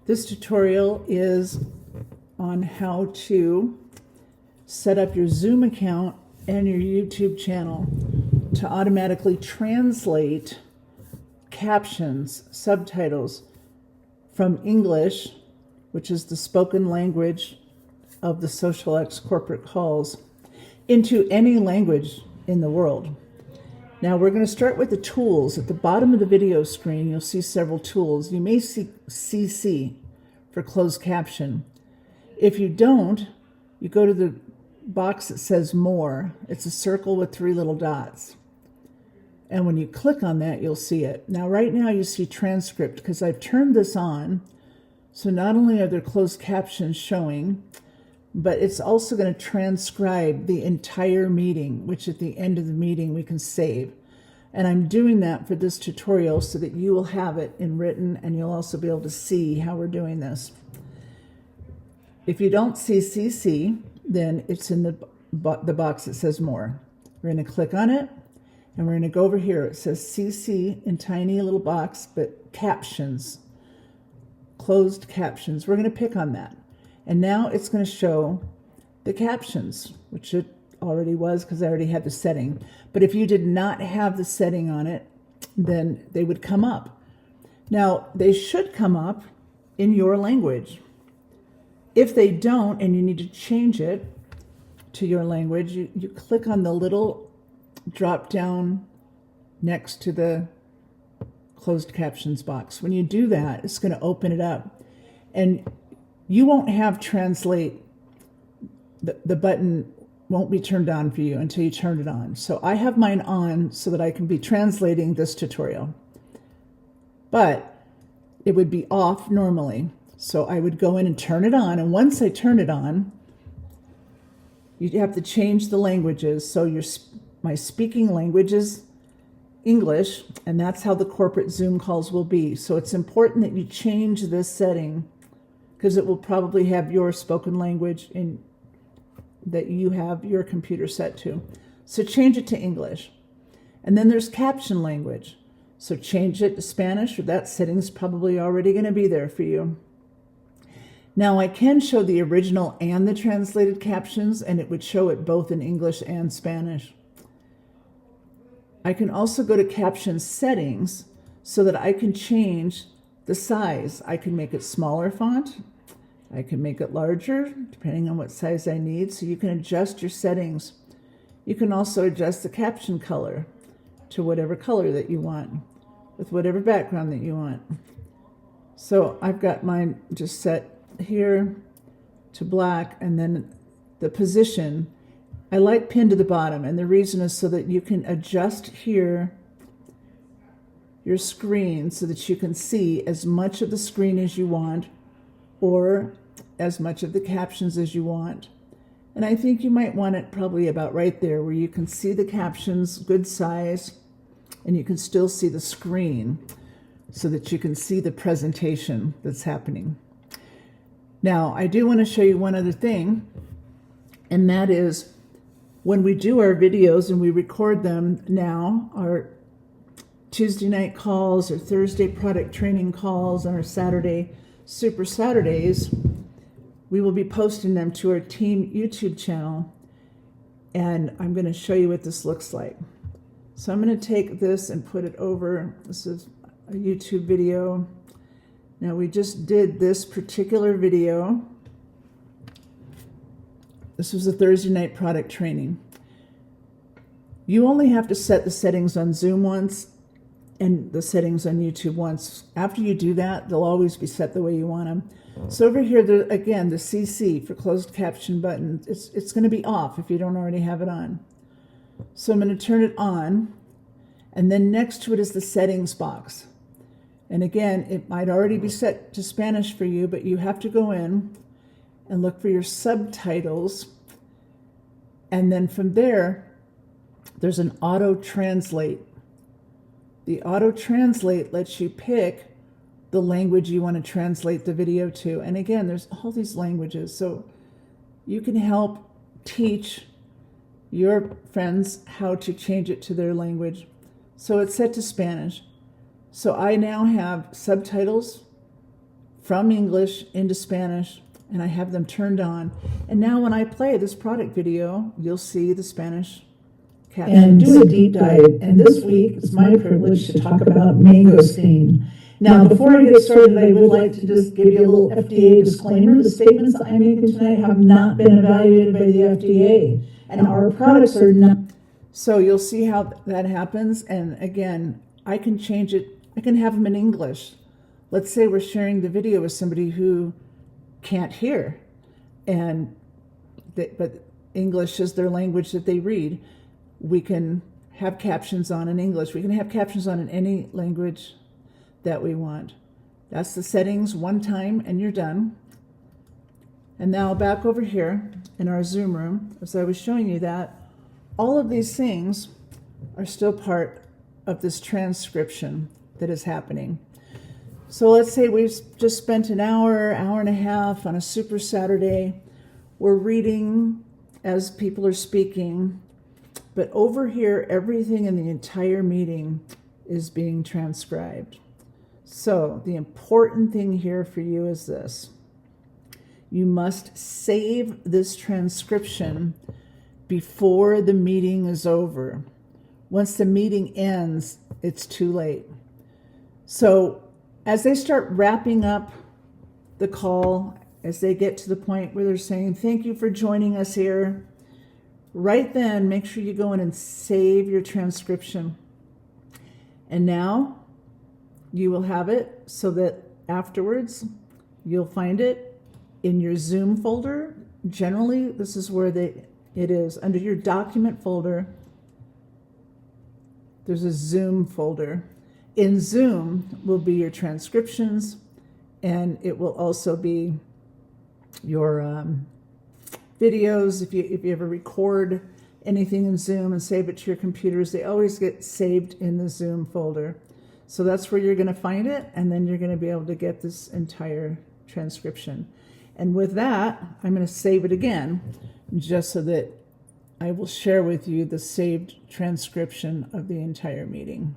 This tutorial is on how to set up your Zoom account and your YouTube channel to automatically translate captions, subtitles from English, which is the spoken language of the Social X corporate calls, into any language in the world. Now we're going to start with the tools. At the bottom of the video screen, you'll see several tools. You may see CC for closed caption. If you don't, you go to the box that says More. It's a circle with 3 little dots. And when you click on that, you'll see it. Now right now you see transcript because I've turned this on. So not only are there closed captions showing, but it's also going to transcribe the entire meeting, which at the end of the meeting we can save. And I'm doing that for this tutorial so that you will have it in written and you'll also be able to see how we're doing this. If you don't see CC, then it's in the box that says More. We're going to click on it and we're going to go over here. It says CC in tiny little box, but captions, closed captions. We're going to pick on that. And now it's going to show the captions, which it already was because I already had the setting. But if you did not have the setting on it, then they would come up. Now, they should come up in your language. If they don't, and you need to change it to your language, you click on the little drop down next to the closed captions box. When you do that, it's going to open it up. And you won't have translate, the button won't be turned on for you until you turn it on. So I have mine on so that I can be translating this tutorial. But it would be off normally. So I would go in and turn it on. And once I turn it on, you have to change the languages. So my speaking language is English, and that's how the corporate Zoom calls will be. So it's important that you change this setting because it will probably have your spoken language in that you have your computer set to. So change it to English. And then there's caption language. So change it to Spanish, or that setting's probably already going to be there for you. Now I can show the original and the translated captions, and it would show it both in English and Spanish. I can also go to caption settings so that I can change the size. I can make it smaller font. I can make it larger, depending on what size I need, so you can adjust your settings. You can also adjust the caption color to whatever color that you want, with whatever background that you want. So I've got mine just set here to black, and then the position, I like pinned to the bottom, and the reason is so that you can adjust here your screen so that you can see as much of the screen as you want, or as much of the captions as you want. And I think you might want it probably about right there where you can see the captions, good size, and you can still see the screen so that you can see the presentation that's happening. Now, I do want to show you one other thing, and that is when we do our videos and we record them now, our Tuesday night calls or Thursday product training calls and our Saturday Super Saturdays, we will be posting them to our team YouTube channel, and I'm going to show you what this looks like. So I'm going to take this and put it over. This is a YouTube video. Now we just did this particular video. This was a Thursday night product training. You only have to set the settings on Zoom once and the settings on YouTube once. After you do that, they'll always be set the way you want them. So over here, again, the CC for closed caption button, it's going to be off if you don't already have it on. So I'm going to turn it on, and then next to it is the settings box. And again, it might already be set to Spanish for you, but you have to go in and look for your subtitles. And then from there, there's an auto translate. The auto translate lets you pick the language you want to translate the video to. And again, there's all these languages. So you can help teach your friends how to change it to their language. So it's set to Spanish. So I now have subtitles from English into Spanish, and I have them turned on. And now when I play this product video, you'll see the Spanish captions. And do a deep dive. And this week, it's my privilege to talk about mangosteen. Now, before I get started, I would like to just give you a little FDA disclaimer. The statements I'm making tonight have not been evaluated by the FDA, and our products are not. So you'll see how that happens. And again, I can change it. I can have them in English. Let's say we're sharing the video with somebody who can't hear, but English is their language that they read. We can have captions on in English. We can have captions on in any language that we want. That's the settings one time and you're done. And now back over here in our Zoom room, as I was showing you that, all of these things are still part of this transcription that is happening. So let's say we've just spent an hour and a half on a super Saturday. We're reading as people are speaking, but over here, everything in the entire meeting is being transcribed. So the important thing here for you is this. You must save this transcription before the meeting is over. Once the meeting ends, it's too late. So as they start wrapping up the call, as they get to the point where they're saying, thank you for joining us here, right then, make sure you go in and save your transcription. And now you will have it so that afterwards you'll find it in your Zoom folder. Generally, this is where it is. Under your document folder, there's a Zoom folder. In Zoom will be your transcriptions, and it will also be your videos. If you ever record anything in Zoom and save it to your computers, they always get saved in the Zoom folder. So that's where you're going to find it, and then you're going to be able to get this entire transcription. And with that, I'm going to save it again, just so that I will share with you the saved transcription of the entire meeting.